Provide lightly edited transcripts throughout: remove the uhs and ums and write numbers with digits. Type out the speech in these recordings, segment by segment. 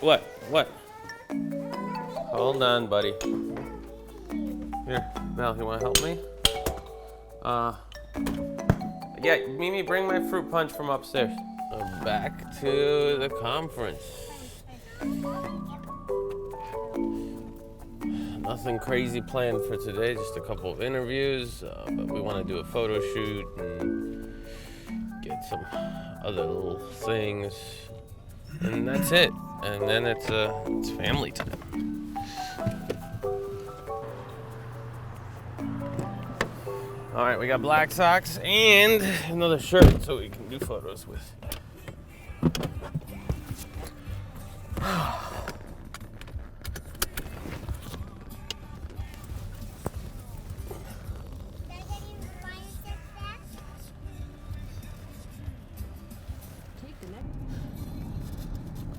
What? Hold on, buddy. Here, Mel, you wanna help me? Yeah, Mimi, bring my fruit punch from upstairs. Back to the conference. Nothing crazy planned for today, just a couple of interviews, but we want to do a photo shoot and get some other little things, and that's it. And then it's family time. All right, we got black socks and another shirt so we can do photos with.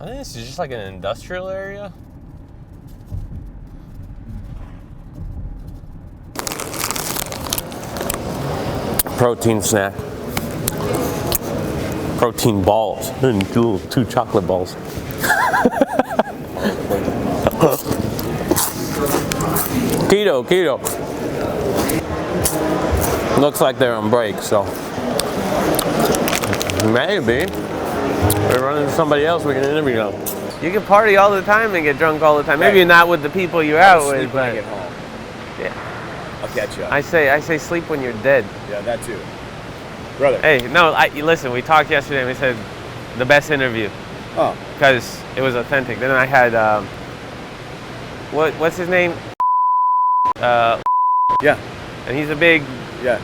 I think this is just like an industrial area. Protein snack. Protein balls. And two chocolate balls. Keto. Looks like they're on break, so maybe we're running into somebody else we can interview them. You can party all the time and get drunk all the time. Maybe not with the people you're out with, when I get home. Yeah. I'll catch you up. I say sleep when you're dead. Yeah, that too. Brother. Hey, no, listen, we talked yesterday and we said the best interview. Oh. Because it was authentic. Then I had, what's his name? Yeah. And he's a big, Yeah.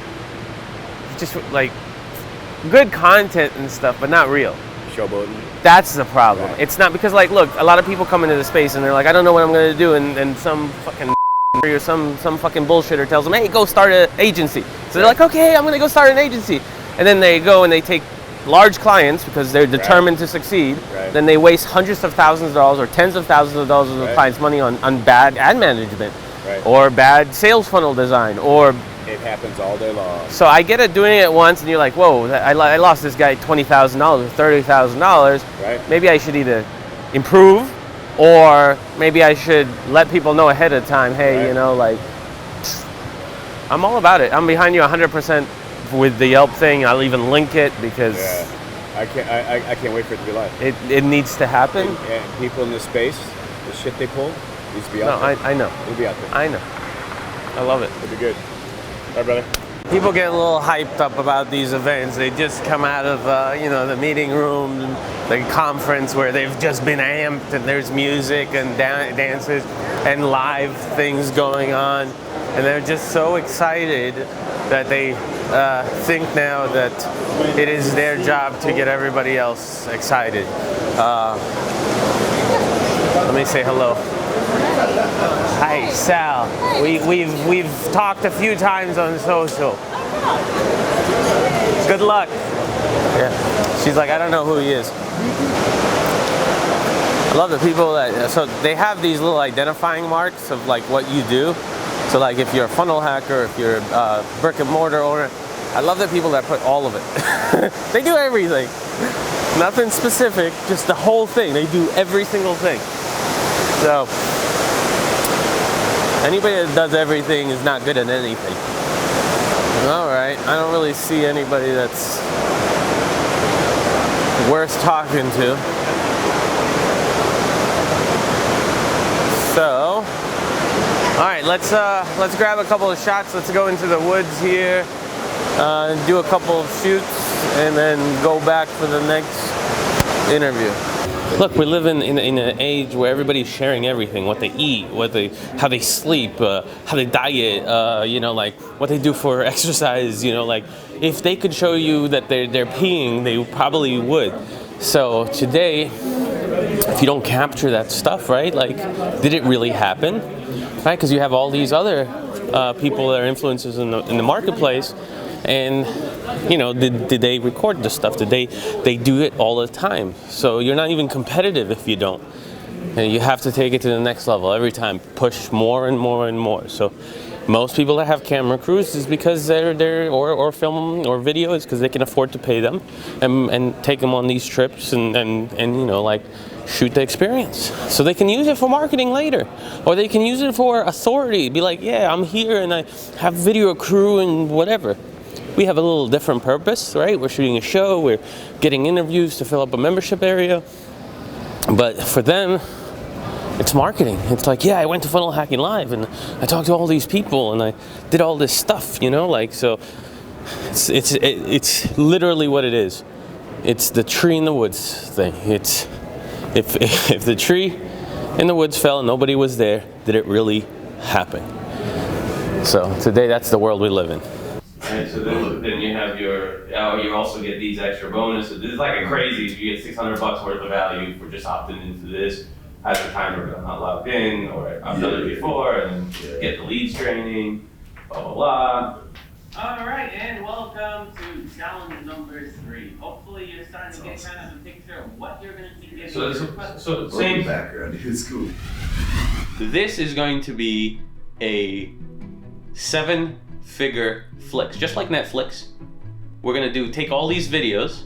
just like, good content and stuff, but not real. Showboating. That's the problem. Right. It's not because, like, look, a lot of people come into the space and they're like, I don't know what I'm going to do, and some fucking or some fucking bullshitter tells them, hey, go start an agency. So they're like, okay, I'm going to go start an agency. And then they go and they take large clients because they're determined to succeed. Right. Then they waste hundreds of thousands of dollars or tens of thousands of dollars of the clients' money on bad ad management or bad sales funnel design or... It happens all day long. So I get it doing it once and you're like, whoa, I lost this guy $20,000 or $30,000. Right. Maybe I should either improve or maybe I should let people know ahead of time, hey, you know, like, I'm all about it. I'm behind you 100% with the Yelp thing. I'll even link it because I can't wait for it to be live. It needs to happen. And people in this space, the shit they pull needs to be out there. I know. It'll be out there. I know. I love it. It'll be good. All right, brother. People get a little hyped up about these events. They just come out of, the meeting room, the conference where they've just been amped and there's music and dances and live things going on. And they're just so excited that they think now that it is their job to get everybody else excited. Let me say hello. Hi, Sal. We've talked a few times on social. Good luck. Yeah. She's like, I don't know who he is. I love the people that, so they have these little identifying marks of like what you do. So like if you're a funnel hacker, if you're a brick and mortar owner, I love the people that put all of it. They do everything. Nothing specific, just the whole thing. They do every single thing. So anybody that does everything is not good at anything. All right, I don't really see anybody that's worth talking to. So, all right, let's grab a couple of shots. Let's go into the woods here, do a couple of shoots, and then go back for the next interview. Look, we live in an age where everybody's sharing everything, what they eat, how they sleep, how they diet, like what they do for exercise, like if they could show you that they're peeing, they probably would. So today, if you don't capture that stuff, right, like, did it really happen, right? Because you have all these other people that are influencers in the marketplace, and did they record this stuff? Did they do it all the time? So you're not even competitive if you don't. And you have to take it to the next level every time. Push more and more and more. So most people that have camera crews is because or film or video is because they can afford to pay them and take them on these trips and you know, like, shoot the experience. So they can use it for marketing later, or they can use it for authority. Be like, yeah, I'm here and I have video crew and whatever. We have a little different purpose, right? We're shooting a show, we're getting interviews to fill up a membership area. But for them, it's marketing. It's like, yeah, I went to Funnel Hacking Live and I talked to all these people and I did all this stuff, you know, like, so it's literally what it is. It's the tree in the woods thing. It's if the tree in the woods fell and nobody was there, did it really happen? So today, that's the world we live in. And so then you have you also get these extra bonuses. This is like a crazy, you get $600 worth of value for just opting into this. Has the timer not logged in, or I've done it before, and get the leads training, blah, blah, blah. All right, and welcome to challenge number 3. Hopefully you're starting to get kind of a picture of what you're going to be getting. So same background, it's cool. This is going to be a 7-figure flicks, just like Netflix. We're going to take all these videos,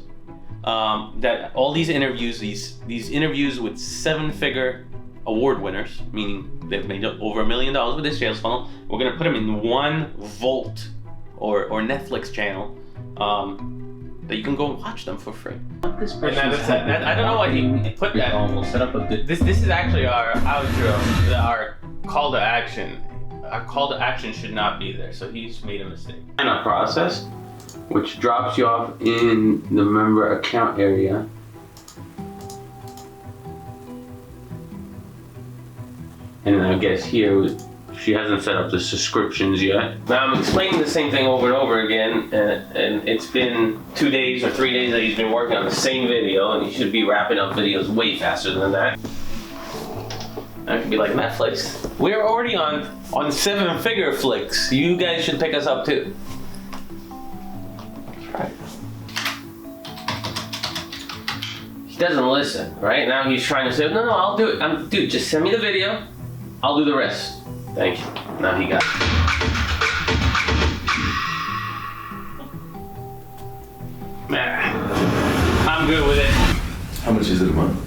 all these interviews, these interviews with 7-figure award winners, meaning they've made over $1 million with this sales funnel. We're going to put them in one Volt or Netflix channel that you can go and watch them for free. This I don't know why he put that. Almost set up a good. This is actually our outro. Our call to action. Our call to action should not be there. So he's made a mistake. Sign up process, which drops you off in the member account area. And I guess here, she hasn't set up the subscriptions yet. Now I'm explaining the same thing over and over again, and it's been 2 days or 3 days that he's been working on the same video, and he should be wrapping up videos way faster than that. That could be like Netflix. We're already on 7-figure flicks. You guys should pick us up too. Right. He doesn't listen, right? Now he's trying to say, no, I'll do it. Dude, just send me the video. I'll do the rest. Thank you. Now he got it. Man, I'm good with it. How much is it a month?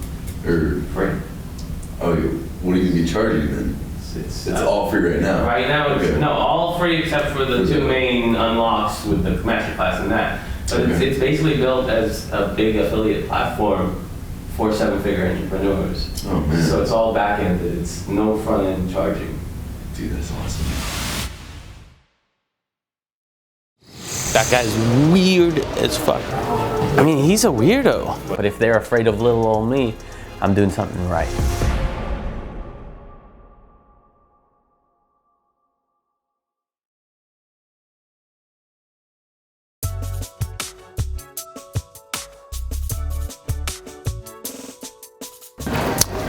Or Free. oh, what are you gonna be charging then? It's all free right now. Right now, it's, okay. No, all free except for the 2 main unlocks with the masterclass and that. But Okay. it's basically built as a big affiliate platform for 7-figure entrepreneurs. Oh man. So it's all back-ended. It's no front-end charging. Dude, that's awesome. That guy's weird as fuck. I mean, he's a weirdo. But if they're afraid of little old me, I'm doing something right.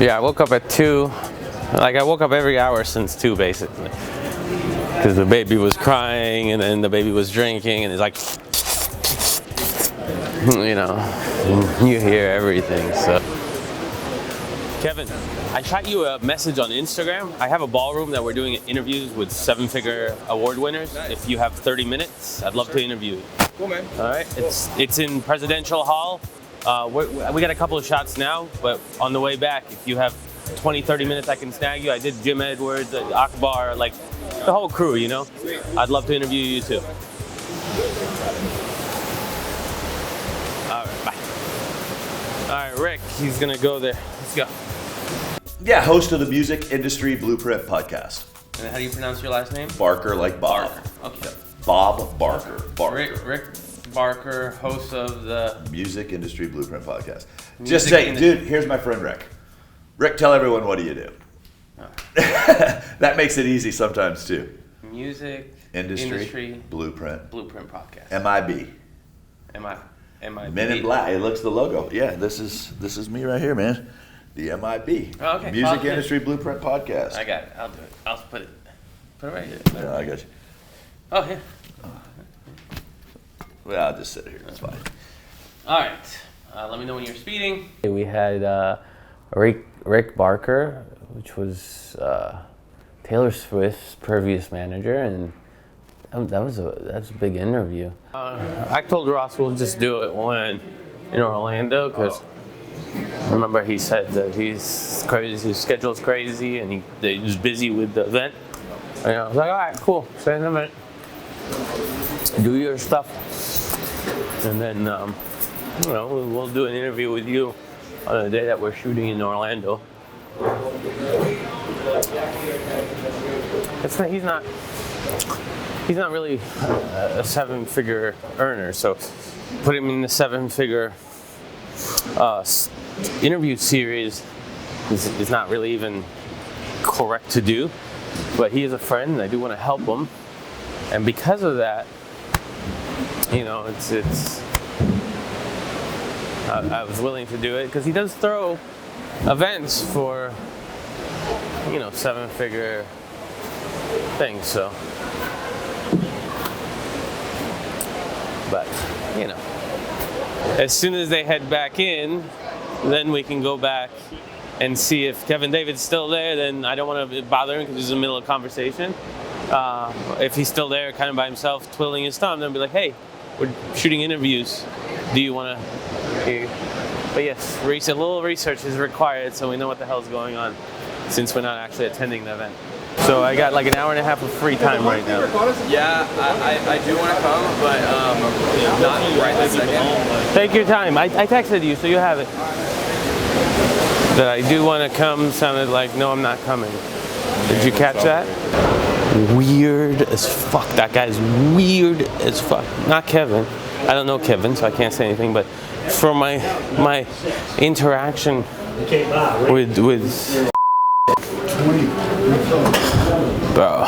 Yeah, I woke up at 2. Like, I woke up every hour since 2, basically. Because the baby was crying, and then the baby was drinking, and it's like, you know, you hear everything, so. Kevin, I shot you a message on Instagram. I have a ballroom that we're doing interviews with 7-figure award winners. Nice. If you have 30 minutes, I'd love to interview you. Cool, man. All right, cool. It's in Presidential Hall. We got a couple of shots now, but on the way back, if you have 20, 30 minutes, I can snag you. I did Jim Edwards, Akbar, like the whole crew, you know? Sweet. I'd love to interview you too. All right, bye. All right, Rick, he's gonna go there. Let's go. Yeah, host of the Music Industry Blueprint Podcast. And how do you pronounce your last name? Barker like Bob. Barker. Okay. Bob Barker. Rick Barker, host of the Music Industry Blueprint Podcast. Just say, dude, here's my friend Rick. Rick, tell everyone, what do you do? Oh. That makes it easy sometimes too. Music Industry Blueprint Podcast. MIB. MIB. Men in Black. It looks the logo. Yeah, this is me right here, man. The MIB. Oh, okay. Music Industry Blueprint Podcast. I got it. I'll do it. I'll put it right here. Yeah, I got you. Oh, here. Well, I'll just sit here. It's fine. All right. Let me know when you're speeding. We had Rick Barker, which was Taylor Swift's previous manager, and that's a big interview. I told Ross we'll just do it when in Orlando, because remember he said that he's crazy, his schedule's crazy, and he's busy with the event. And I was like, all right, cool, send an event, do your stuff, and then we'll do an interview with you on the day that we're shooting in Orlando. He's not really a 7-figure earner, so put him in the 7-figure interview series is not really even correct to do. But he is a friend, and I do want to help him, and because of that, I was willing to do it because he does throw events for 7-figure things. So, but as soon as they head back in, then we can go back and see if Kevin David's still there. Then I don't want to bother him because he's in the middle of conversation. If he's still there, kind of by himself, twiddling his thumb, then be like, hey, we're shooting interviews. Do you want to hear? But yes, a little research is required so we know what the hell's going on, since we're not actually attending the event. So I got like an hour and a half of free time right now. Yeah, I do want to come, but not right this second. Take your time. I texted you, so you have it. That I do want to come sounded like, no, I'm not coming. Did you catch that? Weird as fuck. That guy's weird as fuck. Not Kevin. I don't know Kevin, so I can't say anything, but from my interaction with bro,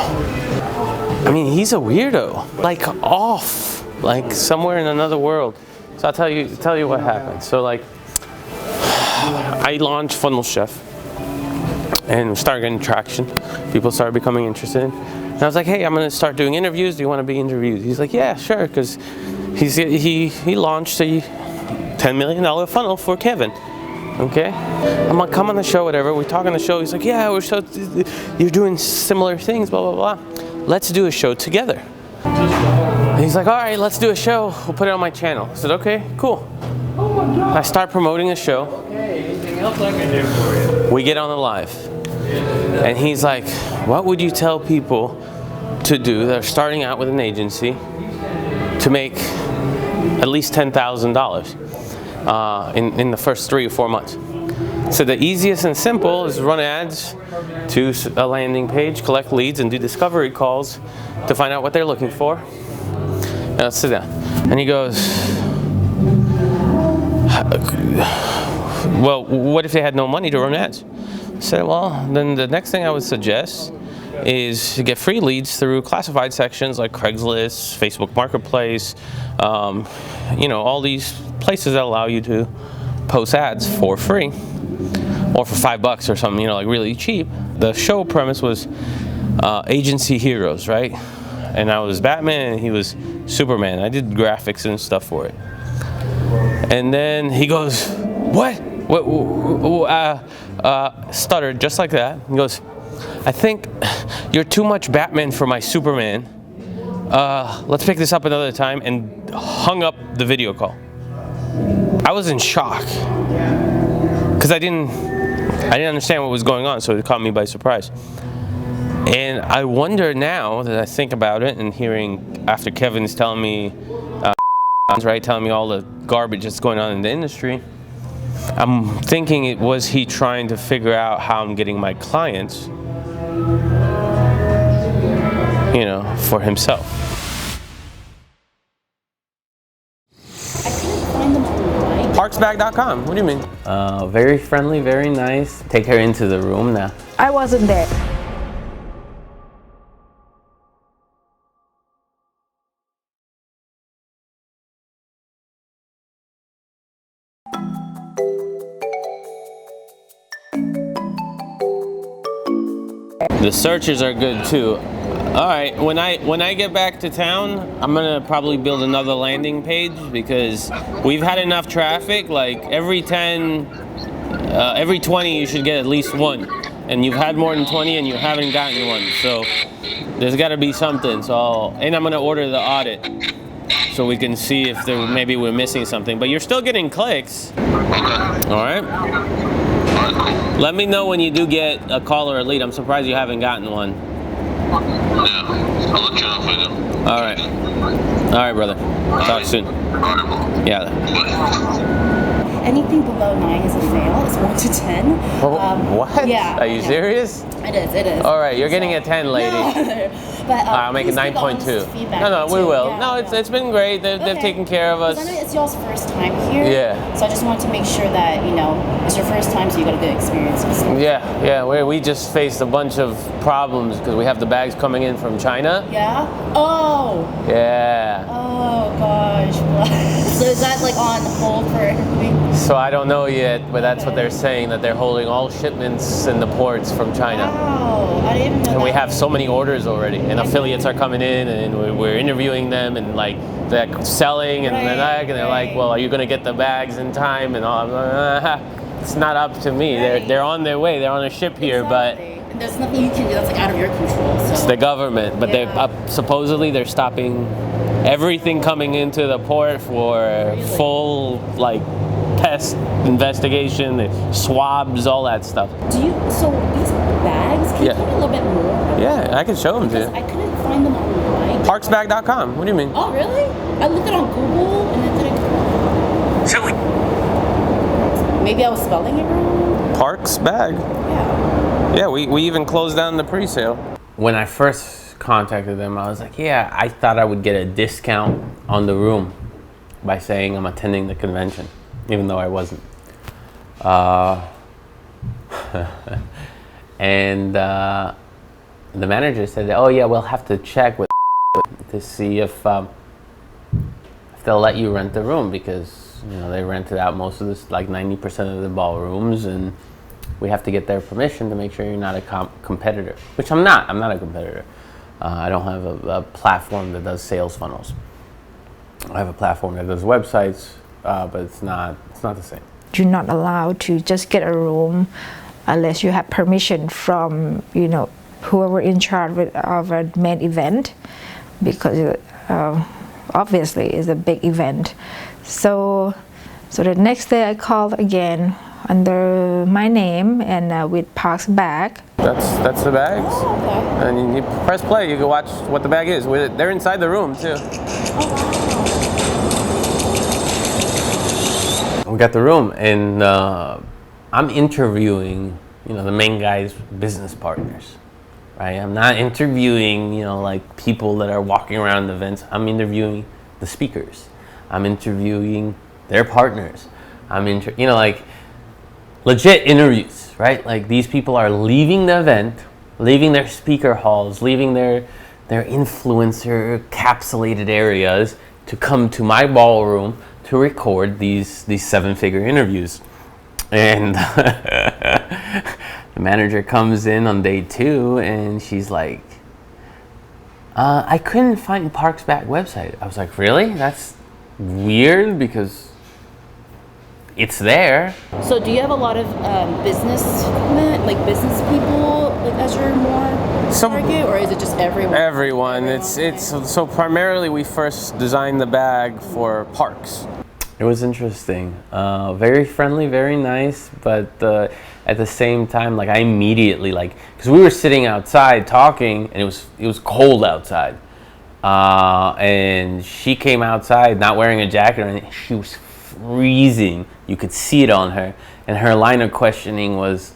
I mean, he's a weirdo, like off, like somewhere in another world. So I'll tell you what happened. So like, I launched Funnel Chef and started getting traction. People started becoming interested. And I was like, hey, I'm gonna start doing interviews. Do you want to be interviewed? He's like, yeah, sure, because he launched a $10 million funnel for Kevin. Okay, I'm like, come on the show, whatever. We talk on the show. He's like, yeah, you're doing similar things, blah blah blah. Let's do a show together. And he's like, all right, let's do a show. We'll put it on my channel. I said, okay, cool. I start promoting the show. Hey, anything else I can do for you? We get on the live, and he's like, what would you tell people to do that are starting out with an agency to make at least $10,000 in the first 3 or 4 months? So the easiest and simple is run ads to a landing page, collect leads, and do discovery calls to find out what they're looking for. And let's sit down. And he goes, well, what if they had no money to run ads? I said, well, then the next thing I would suggest is to get free leads through classified sections like Craigslist, Facebook Marketplace, all these places that allow you to post ads for free or for $5 or something, like really cheap. The show premise was agency heroes, right? And I was Batman and he was Superman. I did graphics and stuff for it. And then he goes, what? Stuttered just like that. He goes, I think you're too much Batman for my Superman. Let's pick this up another time, and hung up the video call. I was in shock because I didn't understand what was going on, so it caught me by surprise. And I wonder now that I think about it, and hearing after Kevin's telling me, telling me all the garbage that's going on in the industry, I'm thinking was he trying to figure out how I'm getting my clients, for himself. Parksbag.com. What do you mean? Very friendly, very nice. Take her into the room now. I wasn't there. The searches are good too. All right, when I get back to town, I'm gonna probably build another landing page because we've had enough traffic. Like every 20, you should get at least one. and you've had more than 20 and you haven't gotten one. So there's got to be something. So, and I'm gonna order the audit so we can see if maybe we're missing something. But you're still getting clicks. Okay. All right. Alright, cool. Let me know when you do get a call or a lead. I'm surprised you haven't gotten one. Yeah. I'll let you know if I do. All right. All right, brother. Talk soon. Alright, well. Yeah. Bye. Anything below 9 is a fail. It's 1 to 10. What? Yeah. Are you serious? It is. It is. All right, you're getting a 10, lady. No. But I'll make it please give 9.2. honest feedback No, we too. will. Yeah, No, yeah. it's been great. They've Okay. taken care of 'Cause us. I know it's y'all's first time here. Yeah. So I just wanted to make sure that, it's your first time, so you got a good experience. Yeah. We just faced a bunch of problems because we have the bags coming in from China. Yeah? Oh. Yeah. Oh, gosh. So is that like on hold for everything? So I don't know yet, but that's what they're saying, that they're holding all shipments in the ports from China. Wow. I didn't even know And we that. have so many orders already, and affiliates are coming in, and we're interviewing them, and like they're selling, and they're like, well, are you going to get the bags in time? And all. It's not up to me. Right. They're on their way. They're on a ship here, Exactly. And there's nothing you can do that's like out of your control. So. but it's the government. But Yeah. supposedly they're stopping everything coming into the port for full test investigation, swabs, all that stuff. So these bags, can you Yeah. tell me a little bit more? Yeah, I can show them to Because you. I couldn't find them online. Parksbag.com. What do you mean? Oh, really? I looked it on Google and it didn't. Silly. Maybe I was spelling it wrong. Parks bag. Yeah. Yeah, we even closed down the pre-sale. When I first contacted them, I was like, yeah, I thought I would get a discount on the room by saying I'm attending the convention, even though I wasn't. And the manager said, oh yeah, we'll have to check with to see if they'll let you rent the room, because they rented out most of this, like 90% of the ballrooms, and we have to get their permission to make sure you're not a competitor, which I'm not. I'm not a competitor. I don't have a platform that does sales funnels. I have a platform that does websites, but it's not the same. You're not allowed to just get a room unless you have permission from whoever in charge of a main event, because obviously it's a big event. So the next day I called again under my name and with Park's bag. That's the bags. Oh, okay. And you press play, you can watch what the bag is. They're inside the room too. We got the room, and I'm interviewing, the main guy's business partners, right? I'm not interviewing, people that are walking around the events. I'm interviewing the speakers. I'm interviewing their partners. I'm legit interviews, right? Like, these people are leaving the event, leaving their speaker halls, leaving their influencer capsulated areas to come to my ballroom to record these 7-figure interviews. And the manager comes in on day 2 and she's like, I couldn't find Park's back website. I was like, really? That's weird, because it's there. So do you have a lot of business people as your more target, or is it just everyone? Everyone. It's so primarily we first designed the bag for parks. It was interesting. Very friendly, very nice, but at the same time, I immediately, because we were sitting outside talking, and it was cold outside, and she came outside not wearing a jacket or anything. She was freezing. You could see it on her, and her line of questioning was,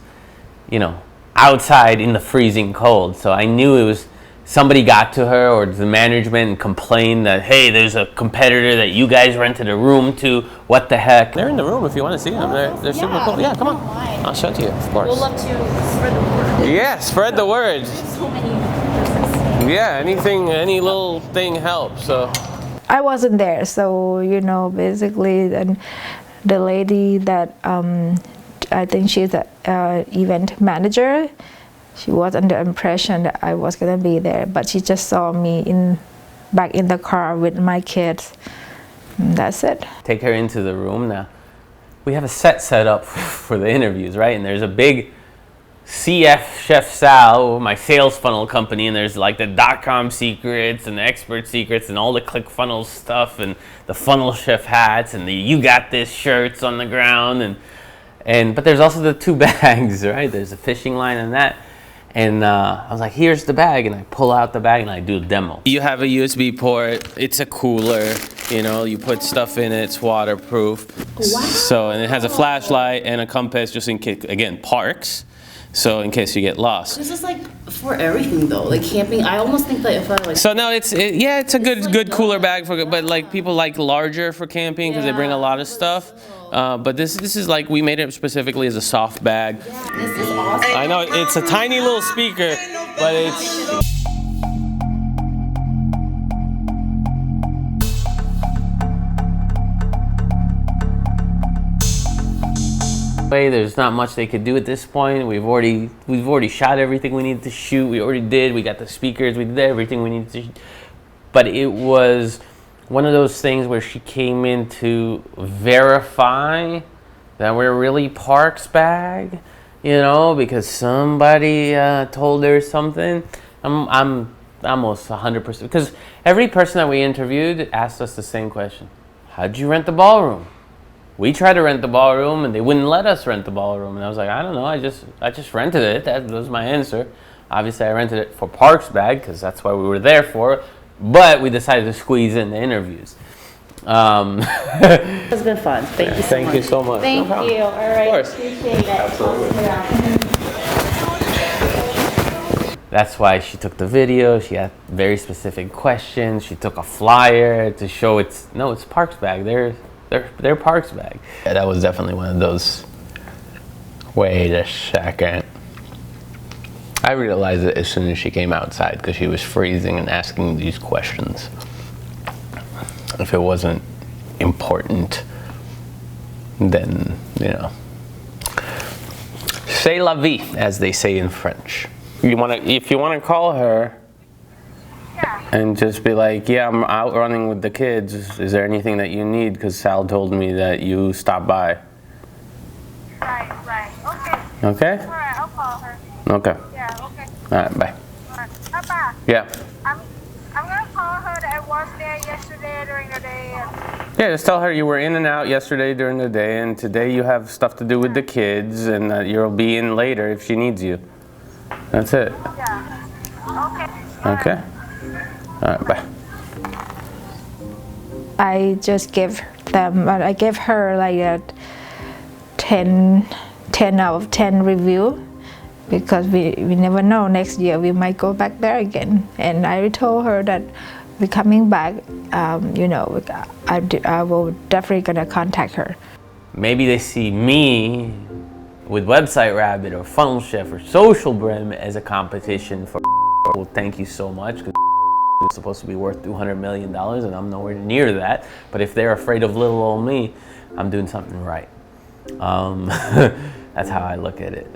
outside in the freezing cold. So I knew it was somebody got to her, or the management, and complained that, hey, there's a competitor that you guys rented a room to. What the heck? They're in the room if you want to see them. They're super cool. Yeah, come on. I'll show it to you, of course. We'll love to spread the word. Yeah, spread the word. There's so many. Yeah, any little thing helps. So I wasn't there, so basically, then the lady that I think she's the event manager, she was under impression that I was gonna be there, but she just saw me back in the car with my kids. And that's it. take her into the room now. We have a set up for the interviews, right? And there's a big CF Chef Sal, my sales funnel company, and there's like the .com secrets and the expert secrets and all the ClickFunnels stuff and the funnel chef hats and the you got this shirts on the ground but there's also the 2 bags, right? There's a fishing line and that. And I was like, here's the bag, and I pull out the bag and I do a demo. You have a USB port, it's a cooler, you know, you put stuff in it, it's waterproof. Wow. So, and it has a flashlight and a compass just in case, again, parks. So in case you get lost. This is like for everything though, like camping. I almost think that if I like. So no, it's a good cooler bag for, but like people like larger for camping because they bring a lot of stuff. But this is like we made it specifically as a soft bag. Yeah, this is awesome. I know it's a tiny little speaker, but it's. There's not much they could do at this point. We've already shot everything we needed to shoot. We already did. We got the speakers. We did everything we needed to. But it was one of those things where she came in to verify that we're really Parks bag, you know, because somebody told her something. I'm almost 100% because every person that we interviewed asked us the same question: how'd you rent the ballroom? We tried to rent the ballroom and they wouldn't let us rent the ballroom. And I was like, I don't know, I just rented it. That was my answer. Obviously, I rented it for Parks bag because that's why we were there for. But we decided to squeeze in the interviews. It's been fun. Thank you so much. Thank you so much. Thank you. All right. Of course. Appreciate it. Absolutely. That's why she took the video. She had very specific questions. She took a flyer to show it's Parks bag. They're Parks bag. Yeah, that was definitely one of those. Wait a second. I realized it as soon as she came outside because she was freezing and asking these questions. If it wasn't important, then, you know. C'est la vie, as they say in French. If you wanna call her, and just be like, yeah, I'm out running with the kids. Is there anything that you need? Because Sal told me that you stopped by. Right. Okay. Okay? All right, I'll call her. Okay. Yeah, okay. All right, bye. All right. Papa, Yeah. I'm going to call her that I was there yesterday during the day. Yeah, just tell her you were in and out yesterday during the day, and today you have stuff to do with the kids, and that you'll be in later if she needs you. That's it. Yeah. Okay. Okay? All right, bye. I just gave her like a 10 out of 10 review because we never know, next year we might go back there again. And I told her that we're coming back, you know, I will definitely gonna contact her. Maybe they see me with Website Rabbit or Funnel Chef or Social Brim as a competition for. Well, thank you so much. It's supposed to be worth $200 million and I'm nowhere near that. But if they're afraid of little old me, I'm doing something right. That's how I look at it.